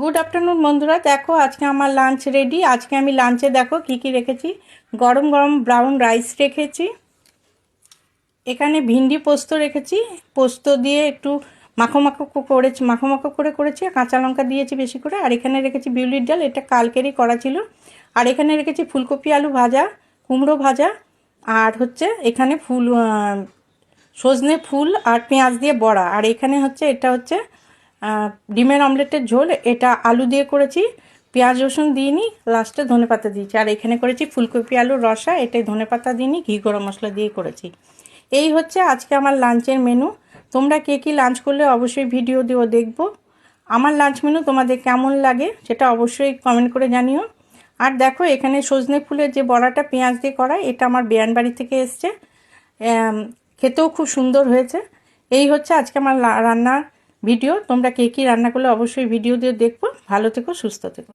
Good afternoon বন্ধুরা, দেখো আজকে আমার লাঞ্চ রেডি। আজকে আমি লাঞ্চে দেখো কি কি রেখেছি। গরম গরম ব্রাউন রাইস রেখেছি, এখানে ভিন্ডি পোস্ত রেখেছি, পোস্ত দিয়ে একটু মাখো মাখো করে করেছি, কাঁচা লঙ্কা দিয়েছি বেশি করে। আর এখানে রেখেছি বিউলির ডাল, এটা কালকেরই করা ছিল। আর এখানে রেখেছি ফুলকপি আলু ভাজা, কুমড়ো ভাজা, আর হচ্ছে এখানে সজনে ফুল আর পেঁয়াজ দিয়ে বড়া। আর এখানে হচ্ছে এটা হচ্ছে ডিমের অমলেটের ঝোল, এটা আলু দিয়ে করেছি, পেঁয়াজ রসুন দিইনি, লাস্টে ধনেপাতা দিয়েছি। আর এখানে করেছি ফুলকপি আলুর রসা, এটাই ধনেপাতা দিইনি, ঘি গরম মশলা দিয়ে করেছি। এই হচ্ছে আজকে আমার লাঞ্চের মেনু। তোমরা কে কী লাঞ্চ করলে অবশ্যই ভিডিও দিয়েও দেখবো। আমার লাঞ্চ মেনু তোমাদের কেমন লাগে সেটা অবশ্যই কমেন্ট করে জানিও। আর দেখো এখানে সজনে ফুলের যে বড়াটা পেঁয়াজ দিয়ে করা, এটা আমার বেয়ান বাড়ি থেকে এসছে, খেতেও খুব সুন্দর হয়েছে। এই হচ্ছে আজকে আমার রান্নার ভিডিও। তোমরা কে কী রান্না করলে অবশ্যই ভিডিও দিয়ে দেখবো। ভালো থেকো, সুস্থ থেকো।